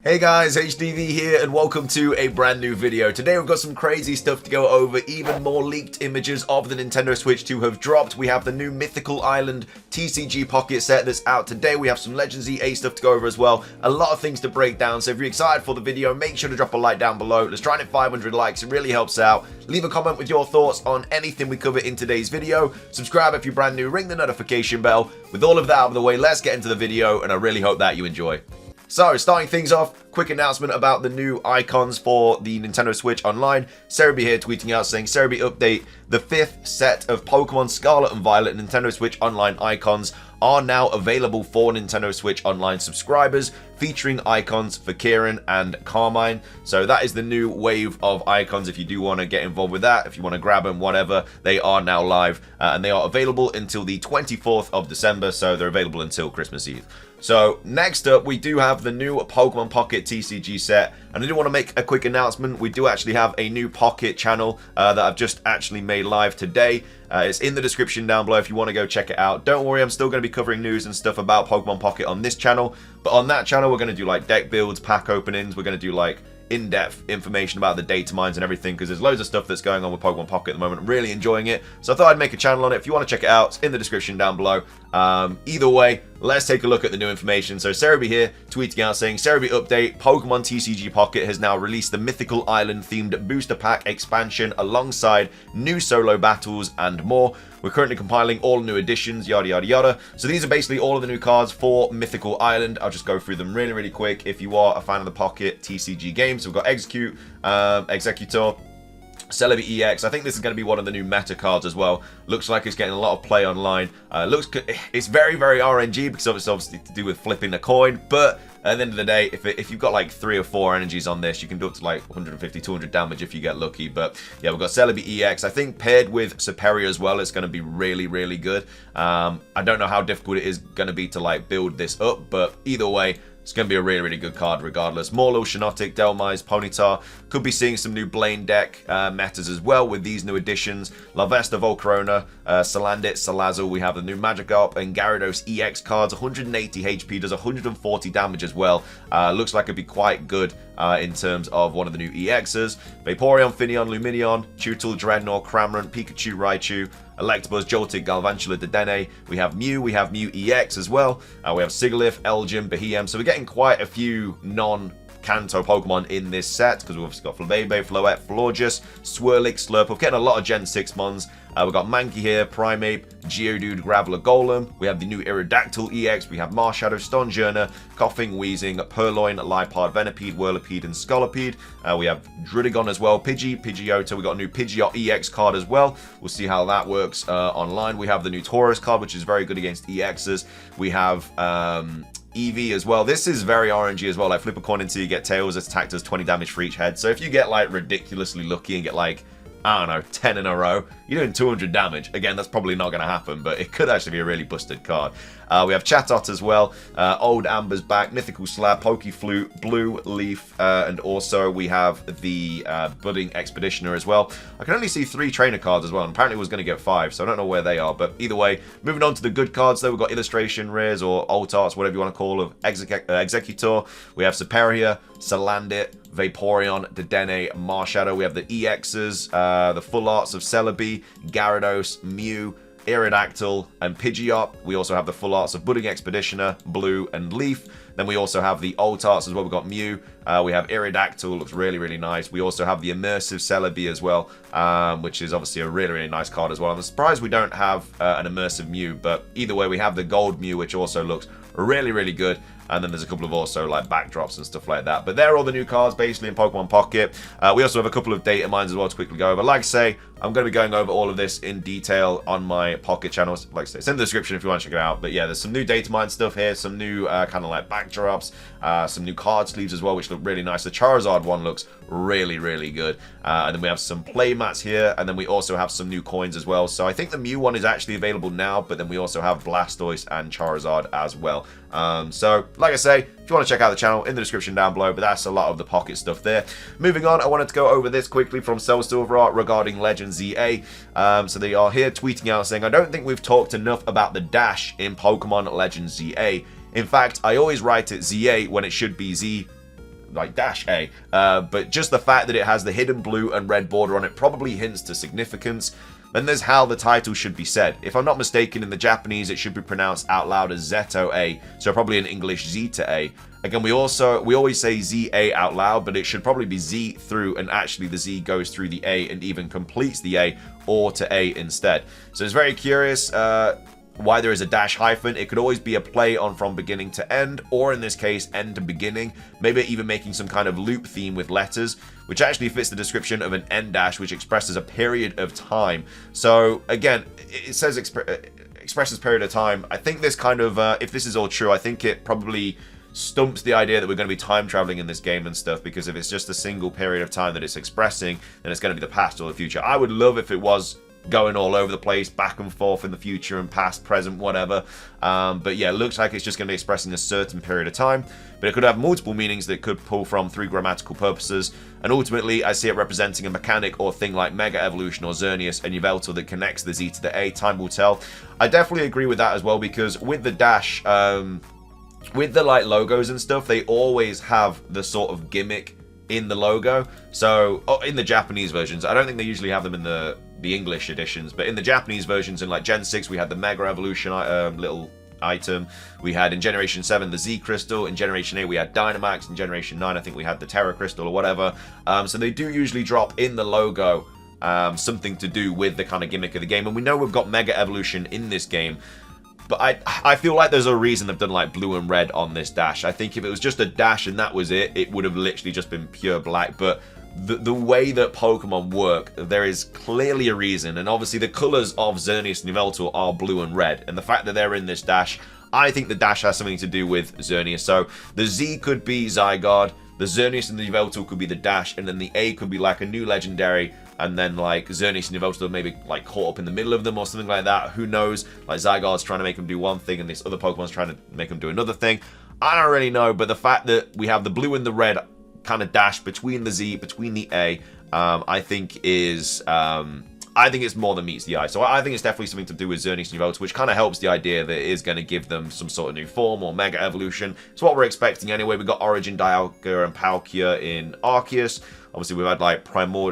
Hey guys, HDV here and welcome to a brand new video. Today we've got some crazy stuff to go over, even more leaked images of the Nintendo Switch 2 have dropped. We have the new Mythical Island TCG Pocket set that's out today. We have some Legends EA stuff to go over as well. A lot of things to break down, so if you're excited for the video, make sure to drop a like down below. Let's try and hit 500 likes, it really helps out. Leave a comment with your thoughts on anything we cover in today's video. Subscribe if you're brand new, ring the notification bell. With all of that out of the way, let's get into the video and I really hope that you enjoy. So, starting things off, quick announcement about the new icons for the Nintendo Switch Online. Cerebi here tweeting out saying, Cerebi update, the 5th set of Pokemon Scarlet and Violet Nintendo Switch Online icons are now available for Nintendo Switch Online subscribers, featuring icons for Kieran and Carmine. So that is the new wave of icons if you do want to get involved with that, if you want to grab them, whatever. They are now live and they are available until the 24th of December, so they're available until Christmas Eve. So next up, we do have the new Pokemon Pocket TCG set, and I do want to make a quick announcement. We do actually have a new Pocket channel that I've just actually made live today. It's in the description down below if you want to go check it out. Don't worry, I'm still going to be covering news and stuff about Pokemon Pocket on this channel, but on that channel we're going to do like deck builds, pack openings, we're going to do like in-depth information about the data mines and everything, because there's loads of stuff that's going on with Pokemon Pocket at the moment. I'm really enjoying it, so I thought I'd make a channel on it. If you want to check it out, it's in the description down below. Either way, let's take a look at the new information. So Cerebi here tweeting out saying, Cerebi update, Pokemon TCG Pocket has now released the Mythical Island themed booster pack expansion alongside new solo battles and more. We're currently compiling all new additions, yada yada yada. So these are basically all of the new cards for Mythical Island. I'll just go through them really quick if you are a fan of the Pocket TCG games. So we've got Execute, Executor, Celebi EX. I think this is going to be one of the new meta cards as well. Looks like it's getting a lot of play online. It's very RNG because it's obviously to do with flipping a coin, but at the end of the day, if you've got like 3 or 4 energies on this, you can do up to like 150, 200 damage if you get lucky. But yeah, we've got Celebi EX. I think paired with Superior as well, it's going to be really good. I don't know how difficult it is going to be to like build this up, but either way, it's going to be a really good card regardless. Morlo, Shiinotic, Delmise, Ponyta. Could be seeing some new Blaine deck metas as well with these new additions. Larvesta, Volcarona, Salandit, Salazzle. We have the new Magikarp and Gyarados EX cards. 180 HP, does 140 damage as well. Looks like it'd be quite good in terms of one of the new EXs. Vaporeon, Finneon, Lumineon, Chewtle, Dreadnought, Cramorant, Pikachu, Raichu, Electabuzz, Joltik, Galvantula, Dedenne. We have Mew EX as well. We have Sigilyph, Elgyem, Behem. So we're getting quite a few non-Kanto Pokemon in this set, because we've obviously got Flabebe, Floette, Florges, Swirlix, Slurpuff. We're getting a lot of Gen 6 mons. We've got Mankey here, Primeape, Geodude, Graveler, Golem. We have the new Aerodactyl EX. We have Marshadow, Stonjourner, Coughing, Wheezing, Purloin, Liepard, Venipede, Whirlipede, and Scolipede. We have Druddigon as well, Pidgeotto. We got a new Pidgeot EX card as well. We'll see how that works online. We have the new Tauros card, which is very good against EXs. We have Eevee as well. This is very RNG as well. Like flip a coin until you get Tails. Attack does 20 damage for each head. So if you get like ridiculously lucky and get like, I don't know, 10 in a row, you're doing 200 damage. Again, that's probably not going to happen, but it could actually be a really busted card. We have Chatot as well, Old Amber's back, Mythical Slab, Pokeflute, Blue Leaf, and also we have the Budding Expeditioner as well. I can only see 3 trainer cards as well, and apparently it was going to get 5, so I don't know where they are, but either way, moving on to the good cards though, we've got Illustration Rares or Alt Arts, whatever you want to call them, Executor, we have Superior, Salandit, Vaporeon, Dedenne, Marshadow. We have the EXs, the full arts of Celebi, Gyarados, Mew, Aerodactyl, and Pidgeot. We also have the full arts of Budding Expeditioner, Blue, and Leaf. Then we also have the alt arts as well. We've got Mew. We have Aerodactyl, looks really nice. We also have the Immersive Celebi as well, which is obviously a really nice card as well. I'm surprised we don't have an Immersive Mew, but either way, we have the Gold Mew, which also looks really good. And then there's a couple of also like backdrops and stuff like that. But they're all the new cards basically in Pokemon Pocket. We also have a couple of data mines as well to quickly go over. Like I say, I'm going to be going over all of this in detail on my Pocket channels. Like I say, it's in the description if you want to check it out. But yeah, there's some new data mine stuff here, some new kind of like backdrops, some new card sleeves as well, which look really nice. The Charizard one looks really good. And then we have some play mats here, and then we also have some new coins as well. So I think the Mew one is actually available now, but then we also have Blastoise and Charizard as well. So like I say, if you want to check out the channel, in the description down below, but that's a lot of the Pocket stuff there. Moving on, I wanted to go over this quickly from Cell Silver Art regarding Legends ZA. So they are here tweeting out saying, I don't think we've talked enough about the dash in Pokemon Legends ZA. In fact, I always write it ZA when it should be Z like dash A. But just the fact that it has the hidden blue and red border on it probably hints to significance. Then there's how the title should be said. If I'm not mistaken, in the Japanese, it should be pronounced out loud as Zeto A, so probably in English Zeta A. Again, we always say ZA out loud, but it should probably be Z through, and actually the Z goes through the A and even completes the A, or to A instead. So it's very curious why there is a dash hyphen. It could always be a play on from beginning to end, or in this case, end to beginning. Maybe even making some kind of loop theme with letters, which actually fits the description of an end dash, which expresses a period of time. So again, it says expresses period of time. I think this kind of, if this is all true, I think it probably stumps the idea that we're going to be time traveling in this game and stuff, because if it's just a single period of time that it's expressing, then it's going to be the past or the future. I would love if it was going all over the place, back and forth in the future and past, present, whatever. But yeah, it looks like it's just going to be expressing a certain period of time, but it could have multiple meanings that could pull from through grammatical purposes. And ultimately, I see it representing a mechanic or thing like Mega Evolution or Xerneas and Yveltal that connects the Z to the A. Time will tell. I definitely agree with that as well, because with the dash, with the like logos and stuff, they always have the sort of gimmick in the logo. So in the Japanese versions, I don't think they usually have them in the English editions, but in the Japanese versions, in like Gen 6, we had the Mega Evolution little item. We had in Generation 7 the Z Crystal. In Generation 8 we had Dynamax. In Generation 9 I think we had the Terra Crystal or whatever. So they do usually drop in the logo something to do with the kind of gimmick of the game, and we know we've got Mega Evolution in this game. But I feel like there's a reason they've done like blue and red on this dash. I think if it was just a dash and that was it, it would have literally just been pure black. But the way that Pokemon work, there is clearly a reason. And obviously the colors of Xerneas and Yveltal are blue and red. And the fact that they're in this dash, I think the dash has something to do with Xerneas. So the Z could be Zygarde, the Xerneas and the Yveltal could be the dash, and then the A could be like a new legendary, and then like Xerneas and Yveltal maybe like caught up in the middle of them or something like that. Who knows? Like Zygarde's trying to make them do one thing and this other Pokemon's trying to make them do another thing. I don't really know, but the fact that we have the blue and the red kind of dash between the Z, between the A, I think is I think it's more than meets the eye. So I think it's definitely something to do with Xerneas and Yveltal, which kind of helps the idea that it is going to give them some sort of new form or Mega Evolution. It's what we're expecting anyway. We've got Origin, Dialga, and Palkia in Arceus. Obviously, we've had like Primal,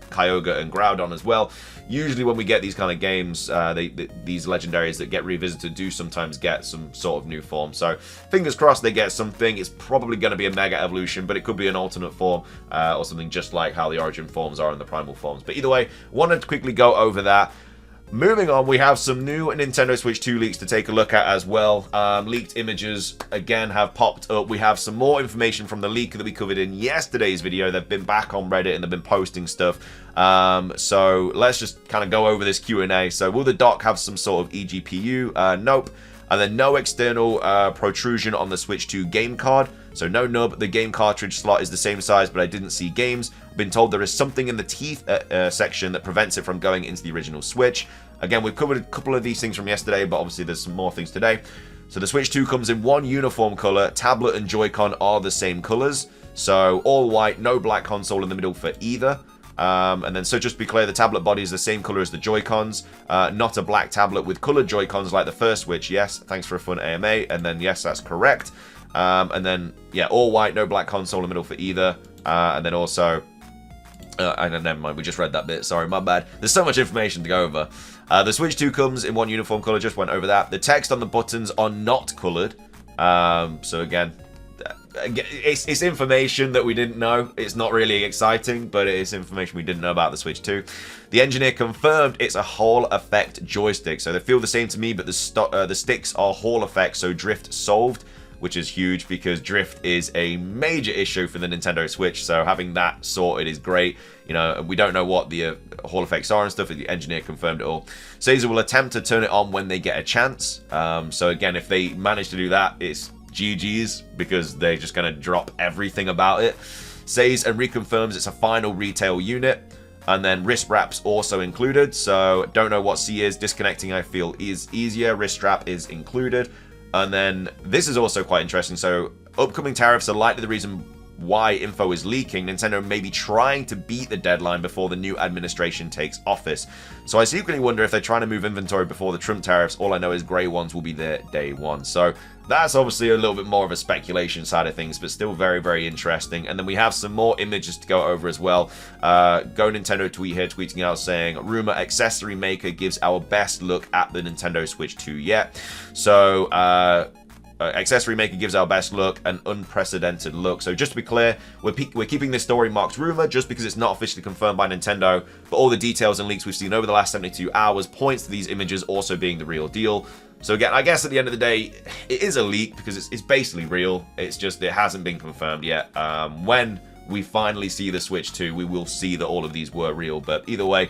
Kyogre and Groudon as well. Usually when we get these kind of games, these legendaries that get revisited do sometimes get some sort of new form. So fingers crossed they get something. It's probably going to be a Mega Evolution, but it could be an alternate form or something just like how the Origin forms are in the Primal forms. But either way, wanted to quickly go over that. Moving on, we have some new Nintendo Switch 2 leaks to take a look at as well. Leaked images, again, have popped up. We have some more information from the leak that we covered in yesterday's video. They've been back on Reddit and they've been posting stuff. So let's just kind of go over this Q&A. So will the dock have some sort of eGPU? Nope. And then no external protrusion on the Switch 2 game card. So no nub. The game cartridge slot is the same size, but I didn't see games. I've been told there is something in the teeth section that prevents it from going into the original Switch. Again, we've covered a couple of these things from yesterday, but obviously there's some more things today. So the Switch 2 comes in one uniform color. Tablet and Joy-Con are the same colors. So all white, no black console in the middle for either. And then, so just to be clear, the tablet body is the same color as the Joy-Cons, not a black tablet with colored Joy-Cons like the first Switch. Yes, thanks for a fun AMA. And then, yes, that's correct. And then, yeah, all white, no black console in the middle for either. And then also, never mind, we just read that bit. Sorry, my bad. There's so much information to go over. The Switch 2 comes in one uniform color. Just went over that. The text on the buttons are not colored. So again, it's information that we didn't know. It's not really exciting, but it is information we didn't know about the Switch 2. The engineer confirmed it's a Hall effect joystick. So they feel the same to me, but the sticks are Hall effect, so drift solved, which is huge because drift is a major issue for the Nintendo Switch. So having that sorted is great. You know, we don't know what the Hall effects are and stuff. The engineer confirmed it all. Says it will attempt to turn it on when they get a chance. So again, if they manage to do that, it's GG's, because they're just going to drop everything about it. Says and reconfirms it's a final retail unit. And then wrist wraps also included. So don't know what C is. Disconnecting, I feel, is easier. Wrist strap is included. And then this is also quite interesting. So upcoming tariffs are likely the reason why info is leaking, Nintendo may be trying to beat the deadline before the new administration takes office. So I secretly wonder if they're trying to move inventory before the Trump tariffs. All I know is grey ones will be there day one. So that's obviously a little bit more of a speculation side of things, but still very, very interesting. And then we have some more images to go over as well. Go Nintendo tweet here, tweeting out saying, rumor accessory maker gives our best look at the Nintendo Switch 2 yet. So, accessory maker gives our best look, an unprecedented look. So just to be clear, we're keeping this story marked rumor just because it's not officially confirmed by Nintendo, but all the details and leaks we've seen over the last 72 hours points to these images also being the real deal. So again, I guess at the end of the day, it is a leak because it's basically real. It's just it hasn't been confirmed yet. When we finally see the Switch 2, we will see that all of these were real. But either way,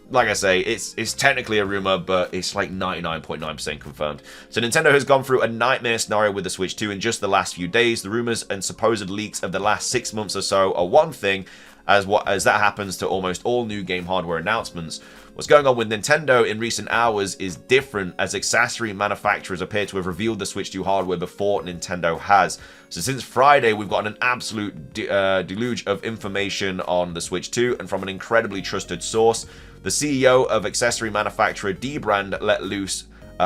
like I say, it's technically a rumor, but it's like 99.9% confirmed. So Nintendo has gone through a nightmare scenario with the Switch 2 in just the last few days. The rumors and supposed leaks of the last 6 months or so are one thing, as that happens to almost all new game hardware announcements. What's going on with Nintendo in recent hours is different, as accessory manufacturers appear to have revealed the Switch 2 hardware before Nintendo has. So since Friday, we've gotten an absolute deluge of information on the Switch 2, and from an incredibly trusted source. The CEO of accessory manufacturer D-Brand let loose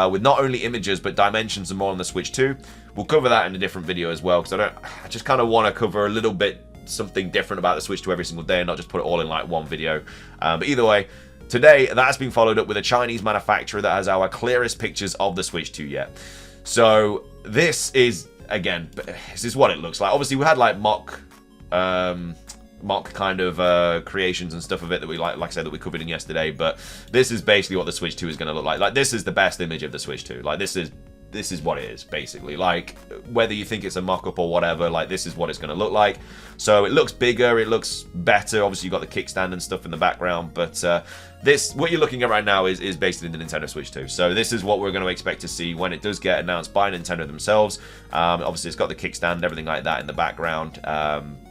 with not only images but dimensions and more on the Switch 2. We'll cover that in a different video as well, because I just kind of want to cover a little bit something different about the Switch 2 every single day and not just put it all in like one video. But either way, today that has been followed up with a Chinese manufacturer that has our clearest pictures of the Switch 2 yet. So this is, again, this is what it looks like. Obviously we had like mock kind of creations and stuff of it that we like I said, that we covered in yesterday, but this is basically what the Switch 2 is going to look like. Like, this is the best image of the Switch 2. Like, this is what it is, basically. Like, whether you think it's a mock-up or whatever, like, this is what it's going to look like. So it looks bigger, it looks better. Obviously, you've got the kickstand and stuff in the background, but what you're looking at right now is basically the Nintendo Switch 2. So this is what we're going to expect to see when it does get announced by Nintendo themselves. Obviously, it's got the kickstand, everything like that in the background.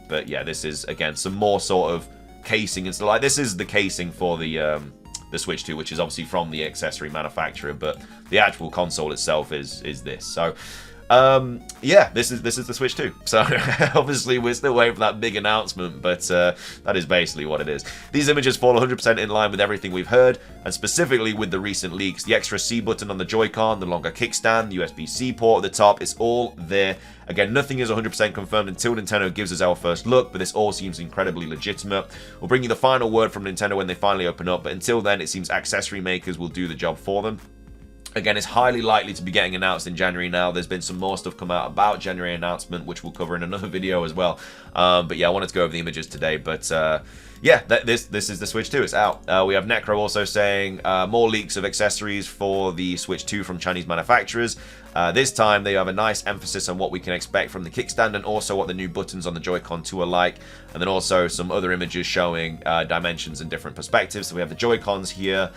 But yeah, this is, again, some more sort of casing and stuff. Like, this is the casing for the Switch 2, which is obviously from the accessory manufacturer, but the actual console itself is this. So yeah, this is the Switch 2. So obviously we're still waiting for that big announcement, but that is basically what it is. These images fall 100% in line with everything we've heard, and specifically with the recent leaks. The extra C button on the Joy-Con, the longer kickstand, the USB-C port at the top, it's all there. Again, nothing is 100% confirmed until Nintendo gives us our first look, but this all seems incredibly legitimate. We'll bring you the final word from Nintendo when they finally open up, but until then, it seems accessory makers will do the job for them. Again, it's highly likely to be getting announced in January now. There's been some more stuff come out about January announcement, which we'll cover in another video as well. But yeah, I wanted to go over the images today. But yeah, this is the Switch 2. It's out. We have Necro also saying more leaks of accessories for the Switch 2 from Chinese manufacturers. This time, they have a nice emphasis on what we can expect from the kickstand and also what the new buttons on the Joy-Con 2 are like. And then also some other images showing dimensions and different perspectives. So we have the Joy-Cons here,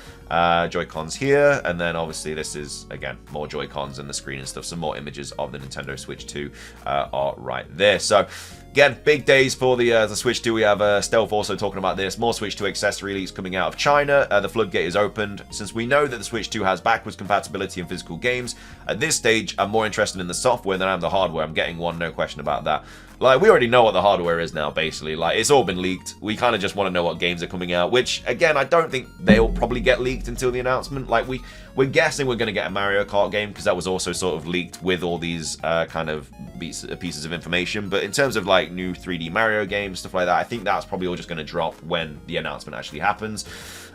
and then obviously this is, again, more Joy-Cons and the screen and stuff. Some more images of the Nintendo Switch 2 are right there. So again, big days for the Switch 2. We have Stealth also talking about this. More Switch 2 accessory leaks coming out of China. The floodgate is opened. Since we know that the Switch 2 has backwards compatibility in physical games, at this stage, I'm more interested in the software than I am the hardware. I'm getting one, no question about that. Like, we already know what the hardware is now, basically. Like, it's all been leaked. We kind of just want to know what games are coming out, which, again, I don't think they'll probably get leaked until the announcement. Like, we're guessing we're going to get a Mario Kart game, because that was also sort of leaked with all these kind of pieces of information. But in terms of, like, new 3D Mario games, stuff like that, I think that's probably all just going to drop when the announcement actually happens.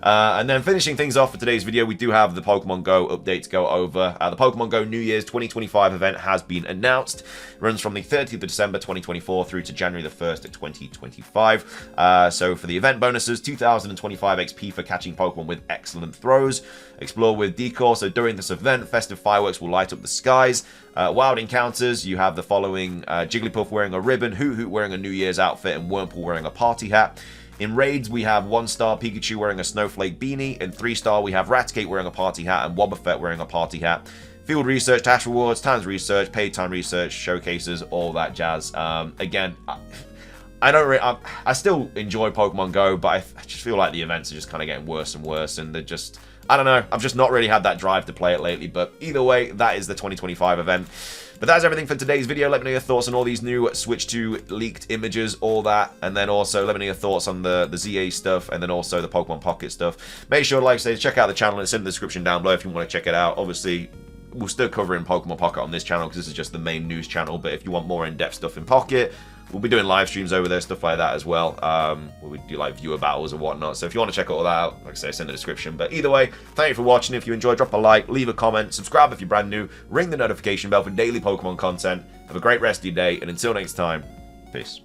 And then finishing things off for today's video, we do have the Pokemon GO update to go over. The Pokemon GO New Year's 2025 event has been announced. It runs from the 30th of December 2024 through to January the 1st of 2025. So for the event bonuses, 2025 XP for catching Pokemon with excellent throws. Explore with Decor. So during this event, festive fireworks will light up the skies. Wild encounters, you have the following: Jigglypuff wearing a ribbon, Hoot Hoot wearing a New Year's outfit, and Wurmple wearing a party hat. In raids, we have 1-star Pikachu wearing a snowflake beanie. In 3-star, we have Raticate wearing a party hat and Wobbuffet wearing a party hat. Field research, task rewards, times research, paid time research, showcases, all that jazz. Again, I still enjoy Pokemon Go, but I just feel like the events are just kind of getting worse and worse, and they're just, I don't know, I've just not really had that drive to play it lately. But either way, that is the 2025 event. But that's everything for today's video. Let me know your thoughts on all these new Switch 2 leaked images, all that. And then also let me know your thoughts on the ZA stuff, and then also the Pokemon Pocket stuff. Make sure, like I say, check out the channel. It's in the description down below if you want to check it out. Obviously, we're still covering Pokemon Pocket on this channel because this is just the main news channel. But if you want more in-depth stuff in Pocket, we'll be doing live streams over there, stuff like that as well, where we do like viewer battles and whatnot. So if you want to check all that out, like I say, it's in the description. But either way, thank you for watching. If you enjoyed, drop a like, leave a comment, subscribe if you're brand new, ring the notification bell for daily Pokemon content. Have a great rest of your day, and until next time, peace.